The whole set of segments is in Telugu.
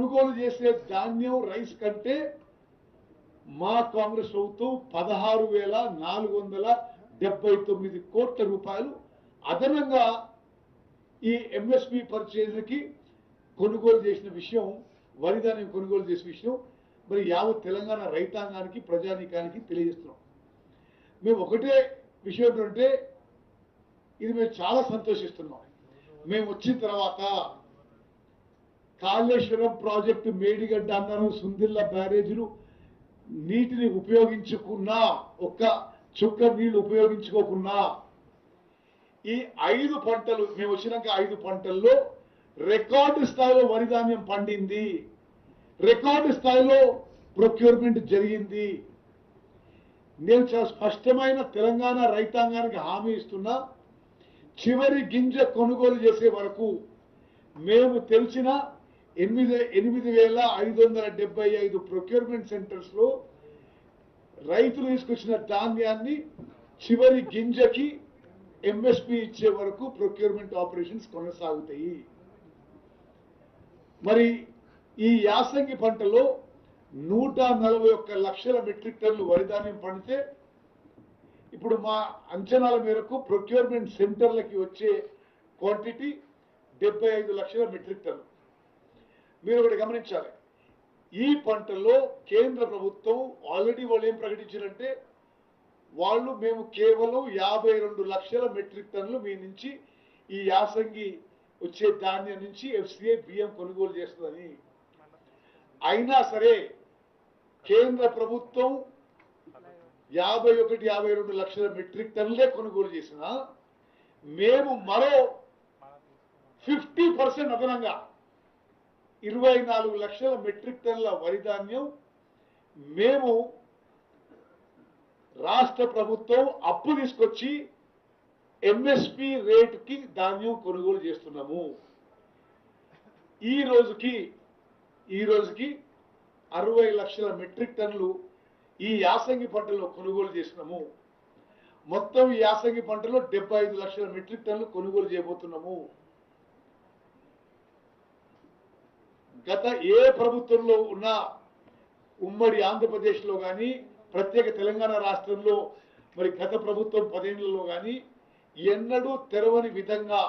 కొనుగోలు చేసే ధాన్యం రైస్ కంటే మా కాంగ్రెస్ ప్రభుత్వం 16,479 కోట్ల రూపాయలు అదనంగా ఈ ఎంఎస్పి పర్చేజ్కి కొనుగోలు చేసిన విషయం, వరి ధాన్యం కొనుగోలు చేసిన విషయం మరి యావత్ తెలంగాణ రైతాంగానికి ప్రజానీకానికి తెలియజేస్తున్నాం. మేము ఒకటే విషయం ఏంటంటే ఇది మేము చాలా సంతోషిస్తున్నాం. మేము వచ్చిన తర్వాత కాళేశ్వరం ప్రాజెక్టు, మేడిగడ్డ అన్నారు, సుందిల్ల బ్యారేజీలు నీటిని ఉపయోగించుకున్నా, ఒక్క చుక్క నీళ్లు ఉపయోగించుకోకున్నా ఈ 5 పంటలు మేము వచ్చినాక 5 పంటల్లో రికార్డు స్థాయిలో వరి ధాన్యం పండింది, రికార్డు స్థాయిలో ప్రొక్యూర్మెంట్ జరిగింది. నేను చాలా స్పష్టమైన తెలంగాణ రైతాంగానికి హామీ ఇస్తున్నా, చివరి గింజ కొనుగోలు చేసే వరకు మేము తెలిసిన 8,575 ప్రొక్యూర్మెంట్ సెంటర్స్ లో రైతులు తీసుకొచ్చిన ధాన్యాన్ని చివరి గింజకి ఎంఎస్పి ఇచ్చే వరకు ప్రొక్యూర్మెంట్ ఆపరేషన్స్ కొనసాగుతాయి. మరి ఈ యాసంగి పంటలో 141 లక్షల మెట్రిక్ టన్నులు వరి ధాన్యం పండితే ఇప్పుడు మా అంచనాల మేరకు ప్రొక్యూర్మెంట్ సెంటర్లకి వచ్చే క్వాంటిటీ 75 లక్షల మెట్రిక్ టన్నులు. మీరు ఒకటి గమనించాలి, ఈ పంటలో కేంద్ర ప్రభుత్వం ఆల్రెడీ వాళ్ళు ఏం ప్రకటించారంటే మేము కేవలం 52 లక్షల మెట్రిక్ టన్నులు మీ నుంచి ఈ యాసంగి వచ్చే ధాన్యం నుంచి ఎఫ్సిఐ బియ్యం కొనుగోలు చేస్తుందని. అయినా సరే కేంద్ర ప్రభుత్వం 51-52 లక్షల మెట్రిక్ టన్నులే కొనుగోలు చేసిన మేము మరో 50% అదనంగా 24 లక్షల మెట్రిక్ టన్నుల వరి ధాన్యం మేము రాష్ట్ర ప్రభుత్వం అప్పు తీసుకొచ్చి ఎంఎస్పి రేటుకి ధాన్యం కొనుగోలు చేస్తున్నాము. ఈ రోజుకి 60 లక్షల మెట్రిక్ టన్నులు ఈ యాసంగి పంటలో కొనుగోలు చేసినాము. మొత్తం ఈ యాసంగి పంటలో 75 లక్షల మెట్రిక్ టన్నులు కొనుగోలు చేయబోతున్నాము. గత ఏ ప్రభుత్వంలో ఉన్న ఉమ్మడి ఆంధ్రప్రదేశ్లో కానీ ప్రత్యేక తెలంగాణ రాష్ట్రంలో మరి గత ప్రభుత్వం 10 ఏళ్లలో కానీ ఎన్నడూ తెరవని విధంగా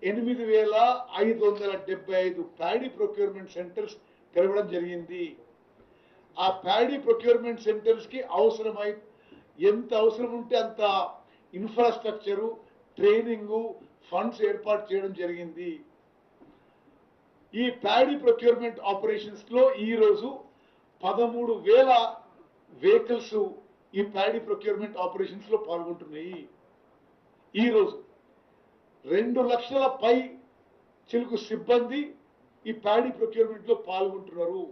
8,575 ప్యాడీ ప్రొక్యూర్మెంట్ సెంటర్స్ తెరవడం జరిగింది. ఆ ప్యాడీ ప్రొక్యూర్మెంట్ సెంటర్స్ కి ఎంత అవసరం ఉంటే అంత ఇన్ఫ్రాస్ట్రక్చరు, ట్రైనింగు, ఫండ్స్ ఏర్పాటు చేయడం జరిగింది. ఈ ప్యాడీ ప్రొక్యూర్మెంట్ ఆపరేషన్స్ లో ఈ రోజు 13,000 వెహికల్స్ ఈ ప్యాడీ ప్రొక్యూర్మెంట్ ఆపరేషన్స్ లో పాల్గొంటున్నాయి. ఈ రోజు 2 లక్షల పై చిలుకు సిబ్బంది ఈ ప్యాడీ ప్రొక్యూర్మెంట్ లో పాల్గొంటున్నారు.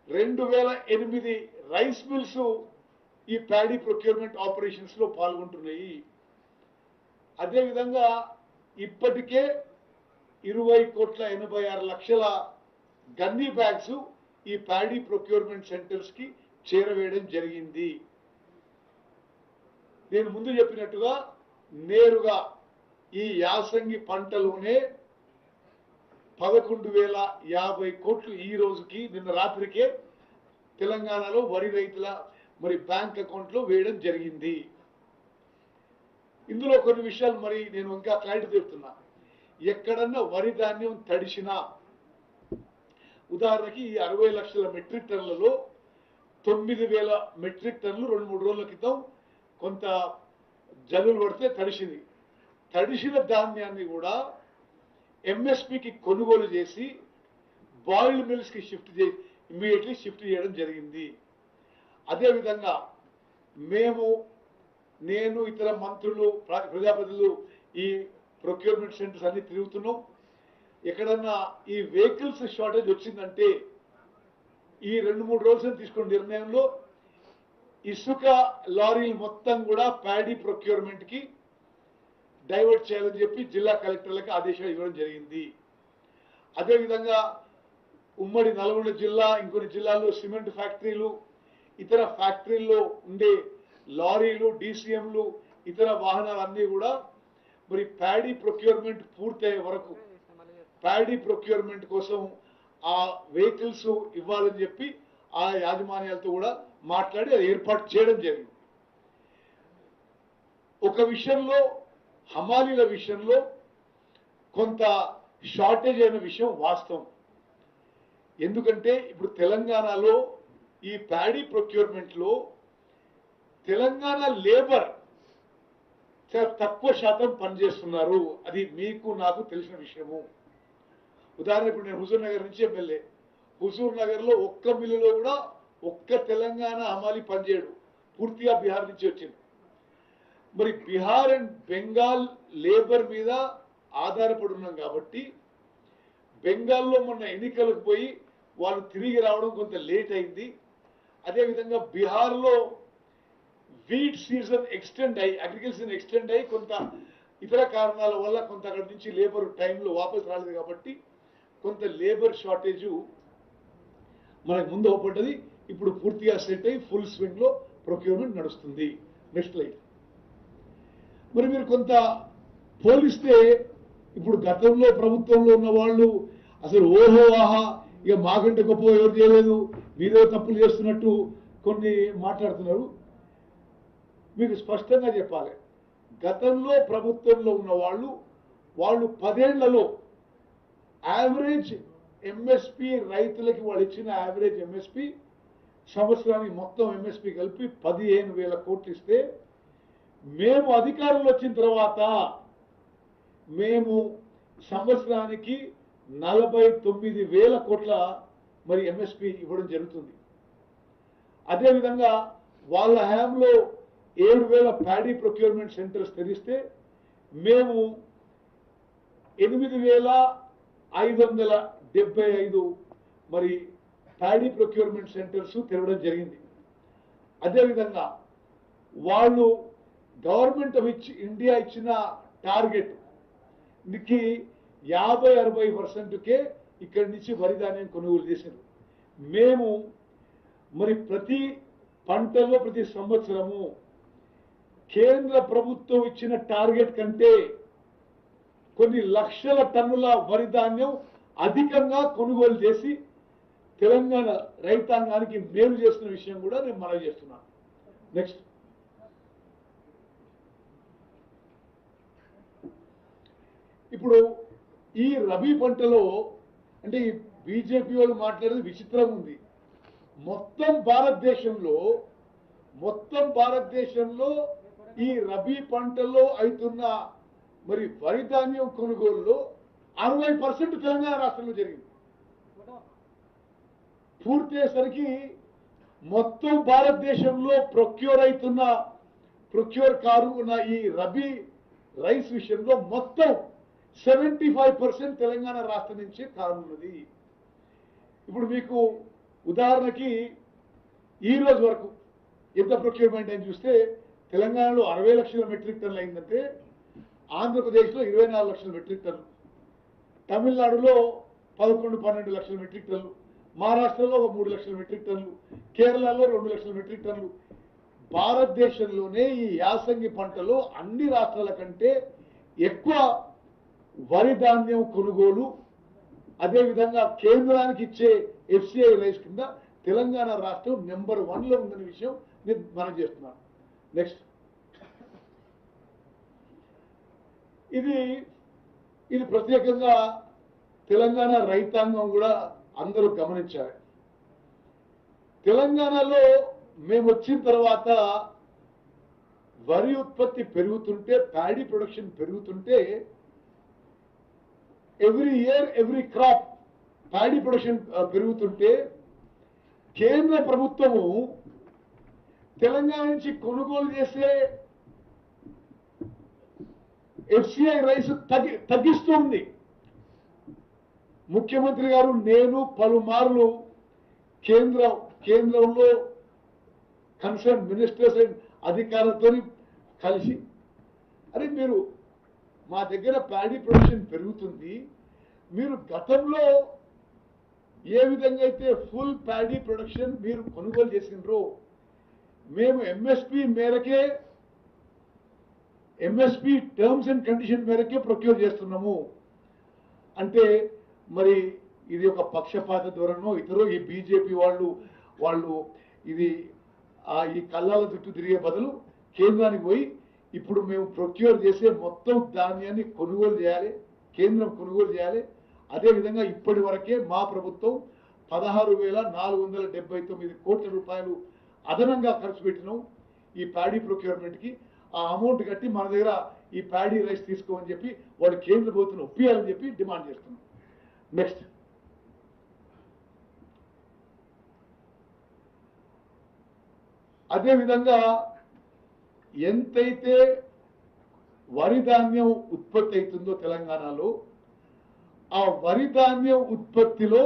2008 రైస్ మిల్స్ ఈ ప్యాడీ ప్రొక్యూర్మెంట్ ఆపరేషన్స్ లో పాల్గొంటున్నాయి. అదేవిధంగా ఇప్పటికే 20,86,00,000 గన్నీ బ్యాగ్స్ ఈ ప్యాడీ ప్రొక్యూర్మెంట్ సెంటర్స్ కి చేరవేయడం జరిగింది. నేను ముందు చెప్పినట్టుగా నేరుగా ఈ యాసంగి పంటలోనే 11,050 కోట్లు ఈ రోజుకి నిన్న రాత్రికే తెలంగాణలో వరి రైతుల మరి బ్యాంక్ అకౌంట్ లో వేయడం జరిగింది. ఇందులో కొన్ని విషయాలు మరి నేను ఇంకా క్లారిటీ చెప్తున్నా. ఎక్కడన్నా వరి ధాన్యం తడిసినా, ఉదాహరణకి ఈ 60 లక్షల మెట్రిక్ టన్నులలో 9,000 మెట్రిక్ టన్నులు 2-3 రోజుల క్రితం కొంత జల్లులు పడితే తడిసింది. తడిసిన ధాన్యాన్ని కూడా ఎంఎస్పికి కొనుగోలు చేసి బాయిల్డ్ మిల్స్ కి ఇమ్మీడియట్లీ షిఫ్ట్ చేయడం జరిగింది. అదేవిధంగా నేను ఇతర మంత్రులు, ప్రజాప్రతినిధులు ఈ ప్రొక్యూర్మెంట్ సెంటర్స్ అన్ని తిరుగుతున్నాం. ఎక్కడన్నా ఈ వెహికల్స్ షార్టేజ్ వచ్చిందంటే ఈ 2-3 రోజులు తీసుకున్న నిర్ణయంలో ఇసుక లారీలు మొత్తం కూడా ప్యాడీ ప్రొక్యూర్మెంట్ కి డైవర్ట్ చేయాలని చెప్పి జిల్లా కలెక్టర్లకు ఆదేశాలు ఇవ్వడం జరిగింది. అదేవిధంగా ఉమ్మడి నల్గొండ జిల్లా, ఇంకొన్ని జిల్లాల్లో సిమెంట్ ఫ్యాక్టరీలు, ఇతర ఫ్యాక్టరీల్లో ఉండే లారీలు, డీసీఎంలు, ఇతర వాహనాలన్నీ కూడా మరి ప్యాడీ ప్రొక్యూర్మెంట్ పూర్తయ్యే వరకు ప్యాడీ ప్రొక్యూర్మెంట్ కోసం ఆ వెహికల్స్ ఇవ్వాలని చెప్పి ఆ యాజమాన్యాలతో కూడా మాట్లాడి అది ఏర్పాటు చేయడం జరిగింది. ఒక విషయంలో హమాలీల విషయంలో కొంత షార్టేజ్ అయిన విషయం వాస్తవం. ఎందుకంటే ఇప్పుడు తెలంగాణలో ఈ ప్యాడీ ప్రొక్యూర్మెంట్ లో తెలంగాణ లేబర్ చాలా తక్కువ శాతం పనిచేస్తున్నారు. అది మీకు నాకు తెలిసిన విషయము. ఉదాహరణ ఇప్పుడు నేను హుజూర్ నగర్ నుంచి ఎమ్మెల్యే. హుజూర్ నగర్ లో ఒక్క మిల్లులో కూడా ఒక్క తెలంగాణ హమాలి పనిచేయడు, పూర్తిగా బీహార్ నుంచి వచ్చింది. మరి బీహార్ అండ్ బెంగాల్ లేబర్ మీద ఆధారపడి ఉన్నాం కాబట్టి బెంగాల్లో మొన్న ఎన్నికలకు పోయి వాళ్ళు తిరిగి రావడం కొంత లేట్ అయింది. అదేవిధంగా బీహార్లో వీట్ సీజన్ ఎక్స్టెండ్ అయ్యి అగ్రికల్చర్ ఎక్స్టెండ్ అయ్యి కొంత ఇతర కారణాల వల్ల కొంత అక్కడి నుంచి లేబర్ టైంలో వాపసు రాలేదు కాబట్టి కొంత లేబర్ షార్టేజ్ మనకు ముందు అవపడ్డది. ఇప్పుడు పూర్తిగా సెట్ అయ్యి ఫుల్ స్వింగ్ లో ప్రొక్యూర్మెంట్ నడుస్తుంది. Next light. మరి మీరు కొంత పోలిస్తే ఇప్పుడు గతంలో ప్రభుత్వంలో ఉన్న వాళ్ళు అసలు ఓహో ఆహా ఇక మాకంటే గొప్ప ఎవరు చేయలేదు, మీరే తప్పులు చేస్తున్నట్టు కొన్ని మాట్లాడుతున్నారు. మీకు స్పష్టంగా చెప్పాలి, గతంలో ప్రభుత్వంలో ఉన్న వాళ్ళు 10 ఏళ్లలో యావరేజ్ ఎంఎస్పి రైతులకి వాళ్ళు ఇచ్చిన యావరేజ్ ఎంఎస్పి సంవత్సరానికి మొత్తం ఎంఎస్పి కలిపి 15,000 కోట్లు ఇస్తే మేము అధికారంలో వచ్చిన తర్వాత మేము సంవత్సరానికి 49,000 కోట్ల మరి ఎంఎస్పి ఇవ్వడం జరుగుతుంది. అదేవిధంగా వాళ్ళ హయాంలో 7,000 ప్యాడీ ప్రొక్యూర్మెంట్ సెంటర్స్ తెరిస్తే మేము 8,575 మరి ప్యాడీ ప్రొక్యూర్మెంట్ సెంటర్స్ తెరవడం జరిగింది. అదేవిధంగా వాళ్ళు గవర్నమెంట్ ఆఫ్ ఇండియా ఇచ్చిన టార్గెట్ కి 50-60%కే ఇక్కడి నుంచి వరి ధాన్యం కొనుగోలు చేశారు. మేము మరి ప్రతి పంటలో ప్రతి సంవత్సరము కేంద్ర ప్రభుత్వం ఇచ్చిన టార్గెట్ కంటే కొన్ని లక్షల టన్నుల వరి ధాన్యం అధికంగా కొనుగోలు చేసి తెలంగాణ రైతాంగానికి మేలు చేస్తున్న విషయం కూడా నేను మనవి చేస్తున్నాను. నెక్స్ట్. ఇప్పుడు ఈ రబీ పంటలో అంటే ఈ బీజేపీ వాళ్ళు మాట్లాడేది విచిత్రంగా ఉంది. మొత్తం భారతదేశంలో ఈ రబీ పంటలో అవుతున్న మరి వరి ధాన్యం కొనుగోలులో 60% తెలంగాణ రాష్ట్రంలో జరిగింది. పూర్తయ్యేసరికి మొత్తం భారతదేశంలో ప్రొక్యూర్ కారున్న ఈ రబీ రైస్ విషయంలో మొత్తం 75% తెలంగాణ రాష్ట్రం నుంచి కానున్నది. ఇప్పుడు మీకు ఉదాహరణకి ఈ రోజు వరకు ఎంత ప్రొక్యూర్మెంట్ అని చూస్తే తెలంగాణలో 60 లక్షల మెట్రిక్ టన్నులు అయిందంటే ఆంధ్రప్రదేశ్లో 24 లక్షల మెట్రిక్ టన్నులు, తమిళనాడులో 11-12 లక్షల మెట్రిక్ టన్నులు, మహారాష్ట్రలో 3 లక్షల మెట్రిక్ టన్నులు, కేరళలో 2 లక్షల మెట్రిక్ టన్నులు. భారతదేశంలోనే ఈ యాసంగి పంటలో అన్ని రాష్ట్రాల కంటే ఎక్కువ వరి ధాన్యం కొనుగోలు, అదేవిధంగా కేంద్రానికి ఇచ్చే ఎఫ్సిఐ రైస్ కింద తెలంగాణ రాష్ట్రం నెంబర్ 1లో ఉందనే విషయం నేను మనం చేస్తున్నాను. నెక్స్ట్. ఇది ప్రత్యేకంగా తెలంగాణ రైతాంగం కూడా అందరూ గమనించాలి. తెలంగాణలో మేము వచ్చిన తర్వాత వరి ఉత్పత్తి పెరుగుతుంటే, ప్యాడీ ప్రొడక్షన్ పెరుగుతుంటే every year every crop paddy production పెరుగుతుంటే కేంద్ర ప్రభుత్వము తెలంగాణ నుంచి కొనుగోలు చేసే ఎఫ్సిఐ రైస్ తగ్గిస్తుంది. ముఖ్యమంత్రి గారు నేను పలుమార్లు కేంద్రంలో కన్సర్న్ మినిస్టర్స్ అండ్ అధికారులతో కలిసి అరే మీరు మా దగ్గర ప్యాడీ ప్రొడక్షన్ పెరుగుతుంది, మీరు గతంలో ఏ విధంగా అయితే ఫుల్ ప్యాడీ ప్రొడక్షన్ మీరు కొనుగోలు చేసిండ్రో మేము ఎంఎస్పి టర్మ్స్ అండ్ కండిషన్ మేరకే ప్రొక్యూర్ చేస్తున్నాము అంటే మరి ఇది ఒక పక్షపాత ధోరణో ఇతరో ఈ బీజేపీ వాళ్ళు ఇది ఈ కళ్ళాల చుట్టూ తిరిగే బదులు కేంద్రానికి పోయి ఇప్పుడు మేము ప్రొక్యూర్ చేసే మొత్తం ధాన్యాన్ని కొనుగోలు చేయాలి, కేంద్రం కొనుగోలు చేయాలి. అదేవిధంగా ఇప్పటి వరకే మా ప్రభుత్వం 16,479 కోట్ల రూపాయలు అదనంగా ఖర్చు పెట్టినాం ఈ ప్యాడీ ప్రొక్యూర్మెంట్కి. ఆ అమౌంట్ కట్టి మన దగ్గర ఈ ప్యాడీ రైస్ తీసుకోమని చెప్పి వాళ్ళు కేంద్ర ప్రభుత్వం ఒప్పియాలని చెప్పి డిమాండ్ చేస్తున్నాం. నెక్స్ట్, అదేవిధంగా ఎంతైతే వరి ధాన్యం ఉత్పత్తి అవుతుందో తెలంగాణలో, ఆ వరి ధాన్యం ఉత్పత్తిలో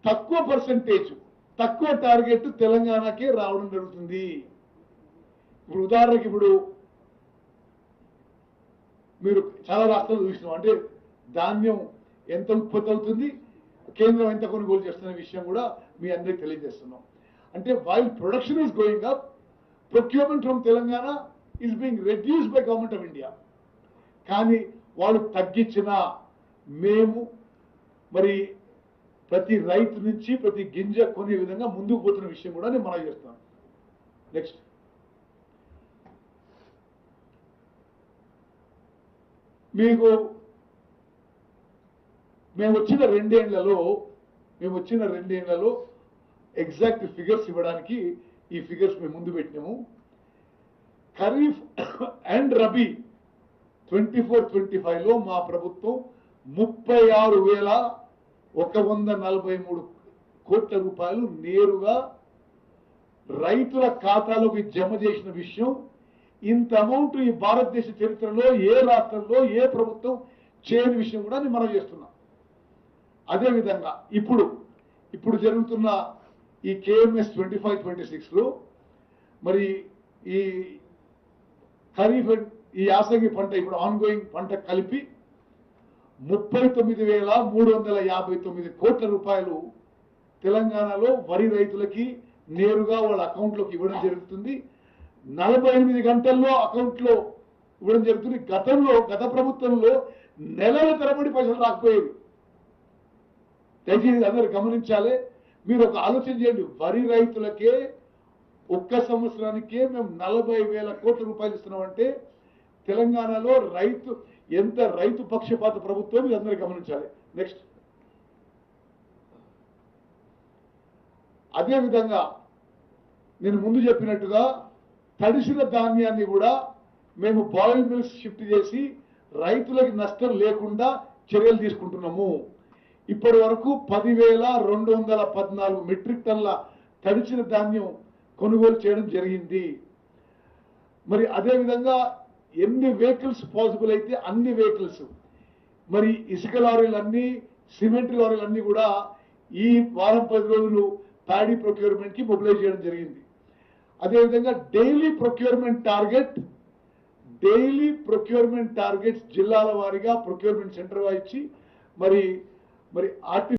తక్కువ పర్సంటేజ్, తక్కువ టార్గెట్ తెలంగాణకే రావడం జరుగుతుంది. ఇప్పుడు ఉదాహరణకి ఇప్పుడు మీరు చాలా రాష్ట్రాలు చూసినాం, అంటే ధాన్యం ఎంత ఉత్పత్తి అవుతుంది, కేంద్రం ఎంత కొనుగోలు చేస్తున్న విషయం కూడా మీ అందరికి తెలియజేస్తున్నాం. అంటే while production is going up, procurement from Telangana is being reduced by government of India. కానీ వాళ్ళు తగ్గించినా మేము మరి ప్రతి రైతు నుంచి ప్రతి గింజ కొనే విధంగా ముందుకు పోతున్న విషయం కూడా నేను మనవి చేస్తాను. నెక్స్ట్, మీకు మేము వచ్చిన రెండేళ్లలో ఎగ్జాక్ట్ ఫిగర్స్ ఇవ్వడానికి ఈ ఫిగర్స్ మేము ముందు పెట్టినాము. ఖరీఫ్ అండ్ రబీ 24-25లో మా ప్రభుత్వం 36,143 కోట్ల రూపాయలు నేరుగా రైతుల ఖాతాలోకి జమ చేసిన విషయం, ఇంత అమౌంట్ ఈ భారతదేశ చరిత్రలో ఏ రాష్ట్రంలో ఏ ప్రభుత్వం చేయని విషయం కూడా నేను మనం చేస్తున్నాం. అదేవిధంగా ఇప్పుడు జరుగుతున్న ఈ KMS 25-26లో మరి ఈ ఖరీఫ్ ఈ యాసంగి పంట ఇప్పుడు ఆన్గోయింగ్ పంట కలిపి 39,359 కోట్ల రూపాయలు తెలంగాణలో వరి రైతులకి నేరుగా వాళ్ళ అకౌంట్లోకి ఇవ్వడం జరుగుతుంది. 48 గంటల్లో అకౌంట్లో ఇవ్వడం జరుగుతుంది. గత ప్రభుత్వంలో నెలల తరబడి పైసలు రాకపోయేవి. దయచేసి అందరూ గమనించాలి. మీరు ఒక ఆలోచన చేయండి, వరి రైతులకే ఒక్క సంవత్సరానికే మేము 40,000 కోట్ల రూపాయలు ఇస్తున్నామంటే తెలంగాణలో ఎంత రైతు పక్షపాత ప్రభుత్వం మీరు అందరూ గమనించాలి. నెక్స్ట్, అదేవిధంగా నేను ముందు చెప్పినట్టుగా తడిసిన ధాన్యాన్ని కూడా మేము బాయిల్ మిల్స్ షిఫ్ట్ చేసి రైతులకి నష్టం లేకుండా చర్యలు తీసుకుంటున్నాము. ఇప్పటి వరకు 10,214 మెట్రిక్ టన్నుల తడిచిన ధాన్యం కొనుగోలు చేయడం జరిగింది. మరి అదేవిధంగా ఎన్ని వెహికల్స్ పాసిబుల్ అయితే అన్ని వెహికల్స్, మరి ఇసుక లారీలన్నీ, సిమెంట్ లారీలన్నీ కూడా ఈ వారం 10 రోజులు ప్యాడీ ప్రొక్యూర్మెంట్కి మొబిలైజ్ చేయడం జరిగింది. అదేవిధంగా డైలీ ప్రొక్యూర్మెంట్ టార్గెట్స్ జిల్లాల వారీగా ప్రొక్యూర్మెంట్ సెంటర్ ఇచ్చి మరి